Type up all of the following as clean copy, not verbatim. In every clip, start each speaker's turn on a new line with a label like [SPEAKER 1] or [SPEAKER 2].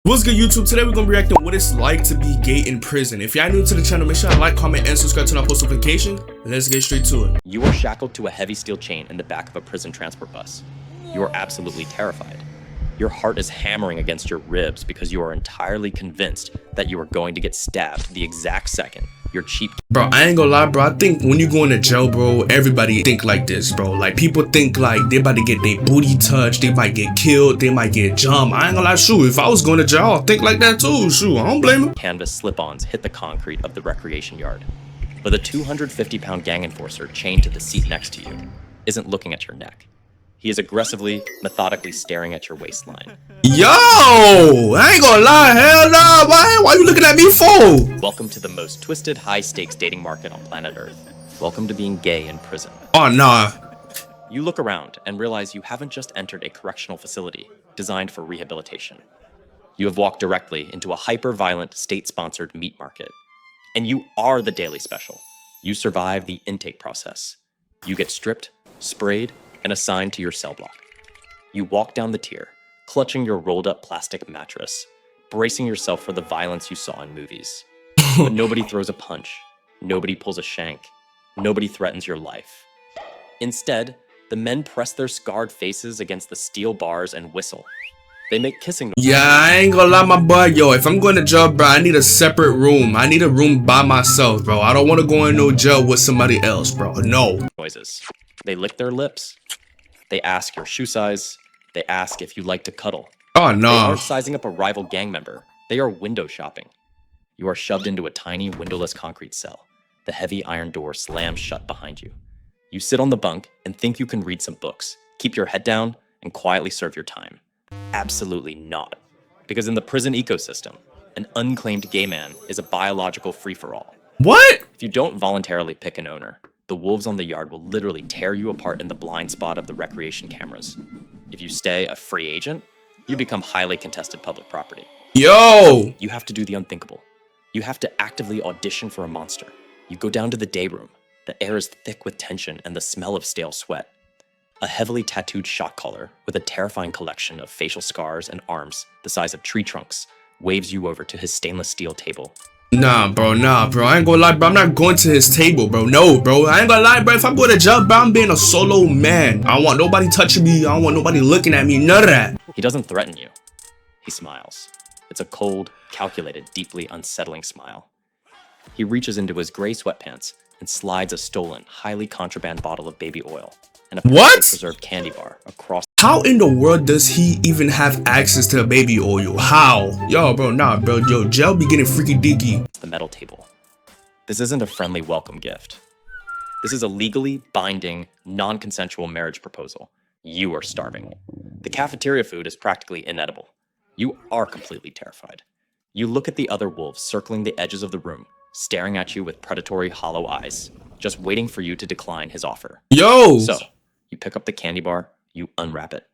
[SPEAKER 1] What's good, YouTube? Today we're gonna be reacting what it's like to be gay in prison. If y'all new to the channel, make sure to like, comment, and subscribe to our post notification. And let's get straight to it.
[SPEAKER 2] You are shackled to a heavy steel chain in the back of a prison transport bus. You are absolutely terrified. Your heart is hammering against your ribs because you are entirely convinced that you are going to get stabbed the exact second your cheap.
[SPEAKER 1] Bro, I ain't gonna lie, bro. I think when you go into jail, bro, everybody think like this, bro. Like, people think like they about to get their booty touched, they might get killed, they might get jumped. I ain't gonna lie, shoot, if I was going to jail, I'd think like that too. Shoot, I don't blame him.
[SPEAKER 2] Canvas slip-ons hit the concrete of the recreation yard. But the 250-pound gang enforcer chained to the seat next to you isn't looking at your neck. He is aggressively, methodically staring at your waistline.
[SPEAKER 1] Yo, I ain't gonna lie, hell no. Why you looking at me for?
[SPEAKER 2] Welcome to the most twisted, high-stakes dating market on planet Earth. Welcome to being gay in prison.
[SPEAKER 1] Oh, nah.
[SPEAKER 2] You look around and realize you haven't just entered a correctional facility designed for rehabilitation. You have walked directly into a hyper-violent, state-sponsored meat market. And you are the daily special. You survive the intake process. You get stripped, sprayed, and assigned to your cell block. You walk down the tier, clutching your rolled-up plastic mattress, bracing yourself for the violence you saw in movies. But nobody throws a punch, nobody pulls a shank, nobody threatens your life. Instead, the men press their scarred faces against the steel bars and whistle. They make kissing.
[SPEAKER 1] Yeah, I ain't gonna lie, my boy. Yo, if I'm going to jail, bro, I need a separate room. I need a room by myself, bro. I don't want to go in no jail with somebody else, bro. No.
[SPEAKER 2] Noises. They lick their lips. They ask your shoe size. They ask if you like to cuddle.
[SPEAKER 1] Oh, no.
[SPEAKER 2] They aren't sizing up a rival gang member. They are window shopping. You are shoved into a tiny, windowless concrete cell. The heavy iron door slams shut behind you. You sit on the bunk and think you can read some books, keep your head down, and quietly serve your time. Absolutely not. Because in the prison ecosystem, an unclaimed gay man is a biological free-for-all.
[SPEAKER 1] What?
[SPEAKER 2] If you don't voluntarily pick an owner, the wolves on the yard will literally tear you apart in the blind spot of the recreation cameras. If you stay a free agent, you become highly contested public property.
[SPEAKER 1] Yo!
[SPEAKER 2] You have to do the unthinkable. You have to actively audition for a monster. You go down to the day room. The air is thick with tension and the smell of stale sweat. A heavily tattooed shot caller with a terrifying collection of facial scars and arms the size of tree trunks waves you over to his stainless steel table.
[SPEAKER 1] Nah, bro. I ain't gonna lie, bro. I'm not going to his table, bro. No, bro. I ain't gonna lie, bro. If I'm going to jail, bro, I'm being a solo man. I don't want nobody touching me. I don't want nobody looking at me. None of that.
[SPEAKER 2] He doesn't threaten you. He smiles. It's a cold, calculated, deeply unsettling smile. He reaches into his gray sweatpants and slides a stolen, highly contraband bottle of baby oil and a preserved candy bar across.
[SPEAKER 1] How in the world does he even have access to baby oil? How? Yo, bro, nah, bro. Yo, jail be getting freaky deaky.
[SPEAKER 2] The metal table. This isn't a friendly welcome gift. This is a legally binding, non-consensual marriage proposal. You are starving. The cafeteria food is practically inedible. You are completely terrified. You look at the other wolves circling the edges of the room, staring at you with predatory hollow eyes, just waiting for you to decline his offer.
[SPEAKER 1] Yo!
[SPEAKER 2] So, you pick up the candy bar, you unwrap it,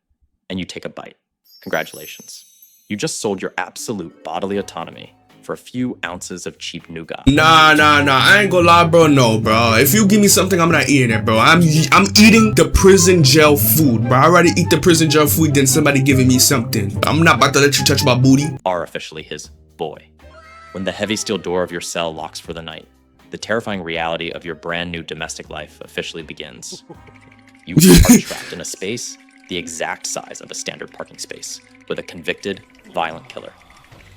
[SPEAKER 2] and you take a bite. Congratulations. You just sold your absolute bodily autonomy for a few ounces of cheap nougat.
[SPEAKER 1] Nah. I ain't gonna lie, bro. No, bro. If you give me something, I'm not eating it, bro. I'm eating the prison jail food, bro. I already eat the prison jail food, then somebody giving me something. I'm not about to let you touch my booty.
[SPEAKER 2] Are officially his boy. When the heavy steel door of your cell locks for the night, the terrifying reality of your brand new domestic life officially begins. You are trapped in a space the exact size of a standard parking space with a convicted, violent killer.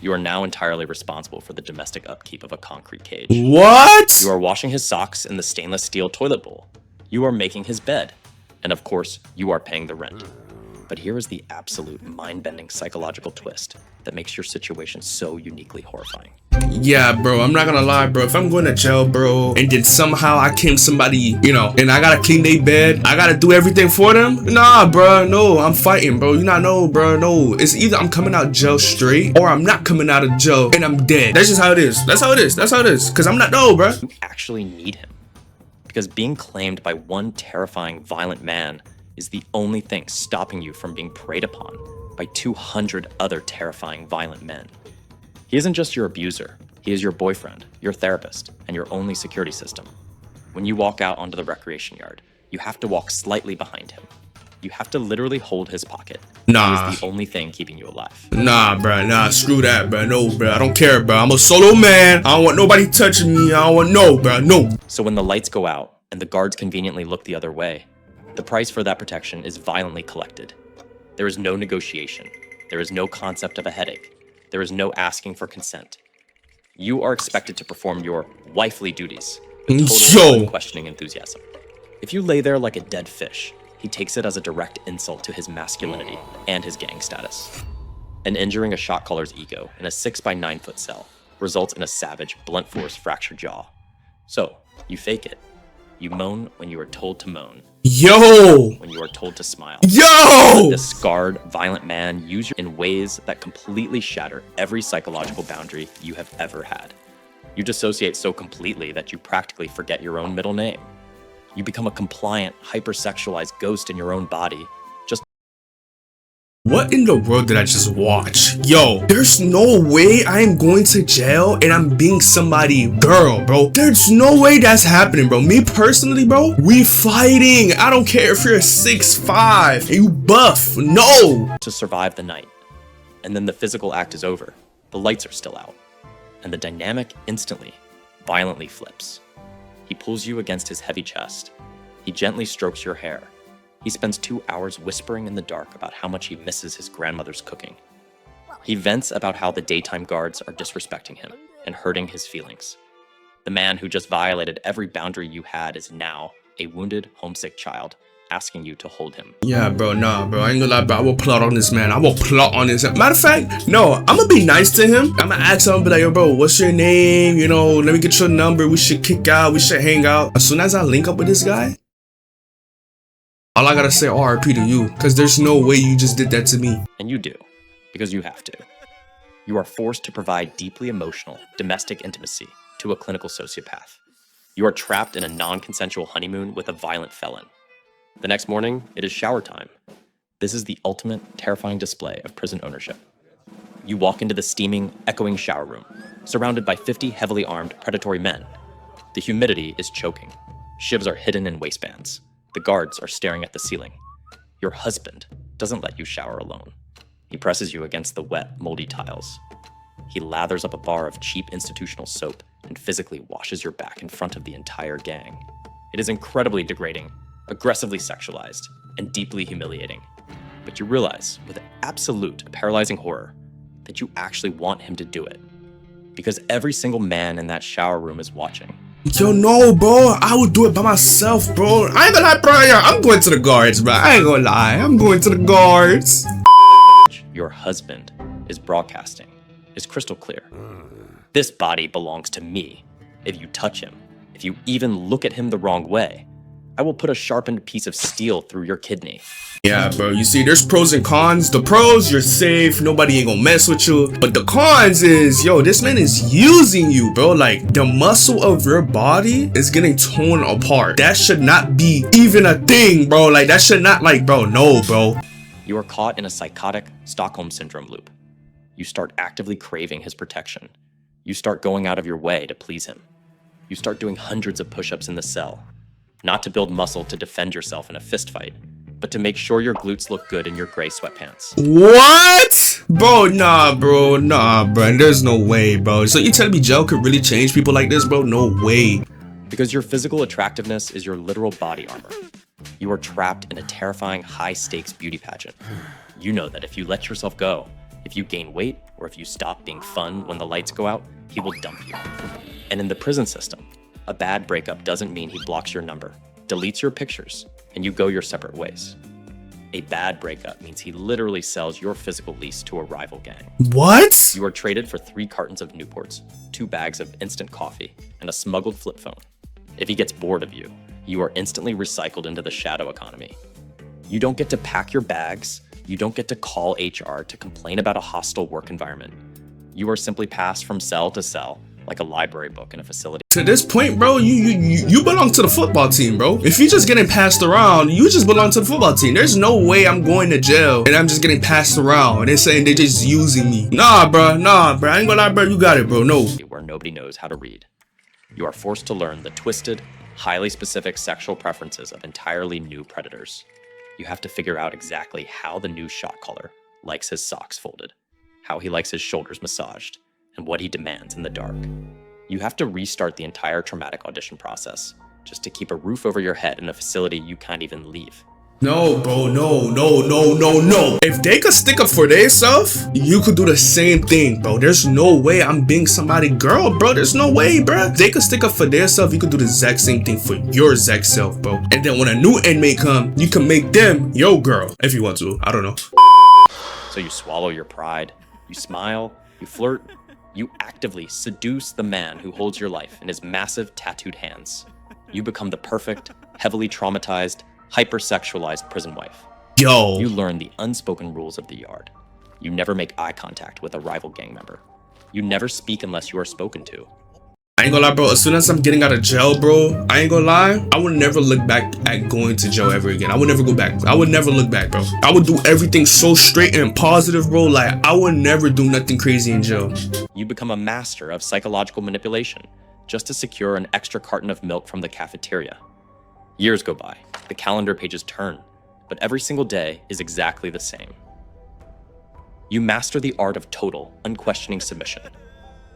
[SPEAKER 2] You are now entirely responsible for the domestic upkeep of a concrete cage.
[SPEAKER 1] What?
[SPEAKER 2] You are washing his socks in the stainless steel toilet bowl. You are making his bed. And of course, you are paying the rent. But here is the absolute mind-bending psychological twist that makes your situation so uniquely horrifying.
[SPEAKER 1] Yeah, bro, I'm not gonna lie, bro. If I'm going to jail, bro, and then somehow I came somebody, you know, and I gotta clean their bed, I gotta do everything for them. Nah, bro, no, I'm fighting, bro. You not know, bro, no. It's either I'm coming out jail straight or I'm not coming out of jail and I'm dead. That's just how it is. That's how it is. That's how it is. Cause I'm not, no, bro.
[SPEAKER 2] You actually need him. Because being claimed by one terrifying, violent man is the only thing stopping you from being preyed upon by 200 other terrifying, violent men. He isn't just your abuser. He is your boyfriend, your therapist, and your only security system. When you walk out onto the recreation yard, you have to walk slightly behind him. You have to literally hold his pocket.
[SPEAKER 1] Nah.
[SPEAKER 2] He is the only thing keeping you alive.
[SPEAKER 1] Nah, bro. Nah, screw that, bro. No, bro. I don't care, bro. I'm a solo man. I don't want nobody touching me. I don't want bro. No.
[SPEAKER 2] So when the lights go out and the guards conveniently look the other way, the price for that protection is violently collected. There is no negotiation. There is no concept of a headache. There is no asking for consent. You are expected to perform your wifely duties with total unquestioning enthusiasm. If you lay there like a dead fish, he takes it as a direct insult to his masculinity and his gang status. And injuring a shot caller's ego in a 6 by 9 foot cell results in a savage, blunt force fractured jaw. So, you fake it. You moan when you are told to moan.
[SPEAKER 1] Yo!
[SPEAKER 2] When you are told to smile.
[SPEAKER 1] Yo!
[SPEAKER 2] This scarred, violent man uses you in ways that completely shatter every psychological boundary you have ever had. You dissociate so completely that you practically forget your own middle name. You become a compliant, hypersexualized ghost in your own body.
[SPEAKER 1] What in the world did I just watch? Yo, there's no way I am going to jail and I'm being somebody girl, bro. There's no way that's happening, bro. Me personally, bro, we fighting. I don't care if you're 6'5" and you buff. No.
[SPEAKER 2] To survive the night. And then the physical act is over. The lights are still out. And the dynamic instantly, violently flips. He pulls you against his heavy chest. He gently strokes your hair. He spends 2 hours whispering in the dark about how much he misses his grandmother's cooking. He vents about how the daytime guards are disrespecting him and hurting his feelings. The man who just violated every boundary you had is now a wounded, homesick child asking you to hold him.
[SPEAKER 1] Yeah, bro, nah, bro. I ain't gonna lie, bro. I will plot on this man. I will plot on this. Matter of fact, no, I'm gonna be nice to him. I'm gonna ask him, be like, yo, bro, what's your name? You know, let me get your number. We should kick out. We should hang out. As soon as I link up with this guy, all I gotta say RIP to you, because there's no way you just did that to me.
[SPEAKER 2] And you do, because you have to. You are forced to provide deeply emotional, domestic intimacy to a clinical sociopath. You are trapped in a non-consensual honeymoon with a violent felon. The next morning, it is shower time. This is the ultimate, terrifying display of prison ownership. You walk into the steaming, echoing shower room, surrounded by 50 heavily armed, predatory men. The humidity is choking. Shivs are hidden in waistbands. The guards are staring at the ceiling. Your husband doesn't let you shower alone. He presses you against the wet, moldy tiles. He lathers up a bar of cheap institutional soap and physically washes your back in front of the entire gang. It is incredibly degrading, aggressively sexualized, and deeply humiliating. But you realize, with absolute paralyzing horror, that you actually want him to do it. Because every single man in that shower room is watching.
[SPEAKER 1] Yo, no, bro. I would do it by myself, bro. I ain't gonna lie, bro. I'm going to the guards, bro. I ain't gonna lie. I'm going to the guards.
[SPEAKER 2] Your husband is broadcasting is crystal clear. This body belongs to me. If you touch him, if you even look at him the wrong way, I will put a sharpened piece of steel through your kidney.
[SPEAKER 1] Yeah, bro, you see, there's pros and cons. The pros, you're safe, nobody ain't gonna mess with you. But the cons is, yo, this man is using you, bro. Like, the muscle of your body is getting torn apart. That should not be even a thing, bro. Like, that should not, like, bro, no, bro.
[SPEAKER 2] You are caught in a psychotic Stockholm Syndrome loop. You start actively craving his protection. You start going out of your way to please him. You start doing hundreds of push-ups in the cell. Not to build muscle to defend yourself in a fist fight, but to make sure your glutes look good in your gray sweatpants.
[SPEAKER 1] What? Bro, nah, bro. There's no way, bro. So you telling me jail could really change people like this, bro? No way.
[SPEAKER 2] Because your physical attractiveness is your literal body armor. You are trapped in a terrifying high-stakes beauty pageant. You know that if you let yourself go, if you gain weight, or if you stop being fun when the lights go out, he will dump you. And in the prison system, a bad breakup doesn't mean he blocks your number, deletes your pictures, and you go your separate ways. A bad breakup means he literally sells your physical lease to a rival gang.
[SPEAKER 1] What?
[SPEAKER 2] You are traded for 3 cartons of Newports, 2 bags of instant coffee, and a smuggled flip phone. If he gets bored of you, you are instantly recycled into the shadow economy. You don't get to pack your bags. You don't get to call HR to complain about a hostile work environment. You are simply passed from cell to cell, like a library book in a facility.
[SPEAKER 1] To this point, bro, you belong to the football team, bro. If you're just getting passed around, you just belong to the football team. There's no way I'm going to jail and I'm just getting passed around and they're saying they're just using me. Nah, bro. I ain't gonna lie, bro. You got it, bro. No.
[SPEAKER 2] Where nobody knows how to read. You are forced to learn the twisted, highly specific sexual preferences of entirely new predators. You have to figure out exactly how the new shot caller likes his socks folded, how he likes his shoulders massaged, and what he demands in the dark. You have to restart the entire traumatic audition process just to keep a roof over your head in a facility you can't even leave.
[SPEAKER 1] No, bro, no. If they could stick up for themselves, you could do the same thing, bro. There's no way I'm being somebody girl, bro. There's no way, bro. They could stick up for themselves, you could do the exact same thing for your exact self, bro. And then when a new inmate come, you can make them your girl if you want to. I don't know.
[SPEAKER 2] So you swallow your pride, you smile, you flirt, you actively seduce the man who holds your life in his massive tattooed hands. You become the perfect, heavily traumatized, hypersexualized prison wife.
[SPEAKER 1] Yo.
[SPEAKER 2] You learn the unspoken rules of the yard. You never make eye contact with a rival gang member. You never speak unless you are spoken to.
[SPEAKER 1] I ain't gonna lie, bro. As soon as I'm getting out of jail, bro, I ain't gonna lie, I would never look back at going to jail ever again. I would never go back. I would never look back, bro. I would do everything so straight and positive, bro. Like, I would never do nothing crazy in jail.
[SPEAKER 2] You become a master of psychological manipulation just to secure an extra carton of milk from the cafeteria. Years go by, the calendar pages turn, but every single day is exactly the same. You master the art of total, unquestioning submission.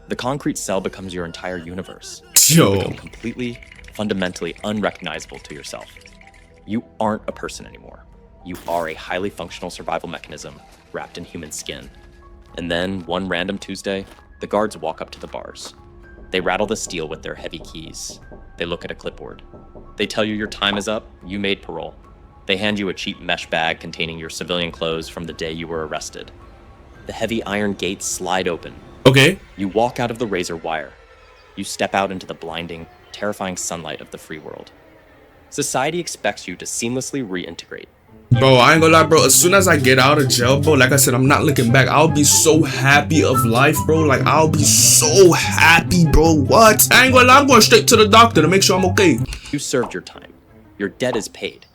[SPEAKER 2] The concrete cell becomes your entire universe.
[SPEAKER 1] Yo.
[SPEAKER 2] You become completely, fundamentally unrecognizable to yourself. You aren't a person anymore. You are a highly functional survival mechanism wrapped in human skin. And then, one random Tuesday, the guards walk up to the bars. They rattle the steel with their heavy keys. They look at a clipboard. They tell you your time is up, you made parole. They hand you a cheap mesh bag containing your civilian clothes from the day you were arrested. The heavy iron gates slide open.
[SPEAKER 1] Okay.
[SPEAKER 2] You walk out of the razor wire. You step out into the blinding, terrifying sunlight of the free world. Society expects you to seamlessly reintegrate.
[SPEAKER 1] Bro, I ain't gonna lie, bro. As soon as I get out of jail, bro, like I said, I'm not looking back. I'll be so happy of life, bro. Like, I'll be so happy, bro. What? I ain't gonna lie, I'm going straight to the doctor to make sure I'm okay.
[SPEAKER 2] You served your time. Your debt is paid.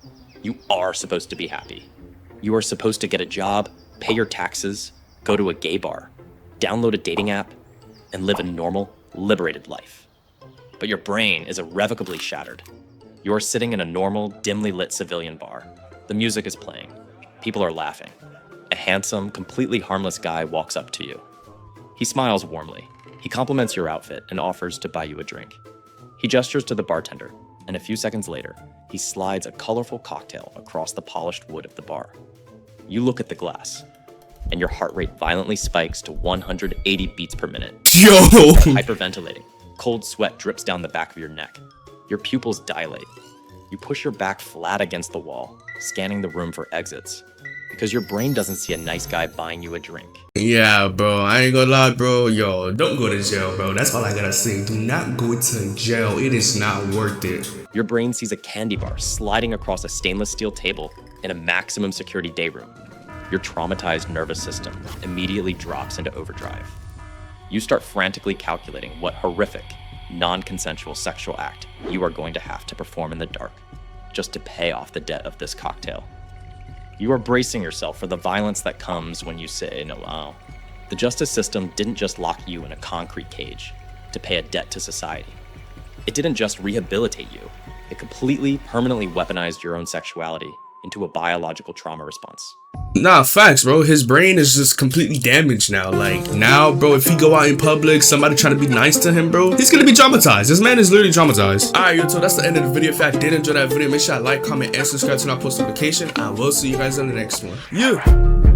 [SPEAKER 2] You are supposed to be happy. You are supposed to get a job, pay your taxes, go to a gay bar, download a dating app, and live a normal, liberated life. But your brain is irrevocably shattered. You are sitting in a normal, dimly lit civilian bar. The music is playing. People are laughing. A handsome, completely harmless guy walks up to you. He smiles warmly. He compliments your outfit and offers to buy you a drink. He gestures to the bartender, and a few seconds later, he slides a colorful cocktail across the polished wood of the bar. You look at the glass, and your heart rate violently spikes to 180 beats per minute.
[SPEAKER 1] Yo!
[SPEAKER 2] You're hyperventilating. Cold sweat drips down the back of your neck. Your pupils dilate. You push your back flat against the wall, scanning the room for exits, because your brain doesn't see a nice guy buying you a drink.
[SPEAKER 1] Yeah, bro, I ain't gonna lie, bro. Yo, don't go to jail, bro. That's all I gotta say. Do not go to jail. It is not worth it.
[SPEAKER 2] Your brain sees a candy bar sliding across a stainless steel table in a maximum security day room. Your traumatized nervous system immediately drops into overdrive. You start frantically calculating what horrific, non-consensual sexual act you are going to have to perform in the dark just to pay off the debt of this cocktail. You are bracing yourself for the violence that comes when you say no. Wow. The justice system didn't just lock you in a concrete cage to pay a debt to society. It didn't just rehabilitate you. It completely, permanently weaponized your own sexuality into a biological trauma response.
[SPEAKER 1] Nah, facts, bro. His brain is just completely damaged now. Like, now, bro, if he go out in public, somebody trying to be nice to him, bro, he's gonna be traumatized. This man is literally traumatized. Alright, yo, so that's the end of the video. If you did enjoy that video, make sure I like, comment, and subscribe to my post notification. I will see you guys on the next one. Yeah.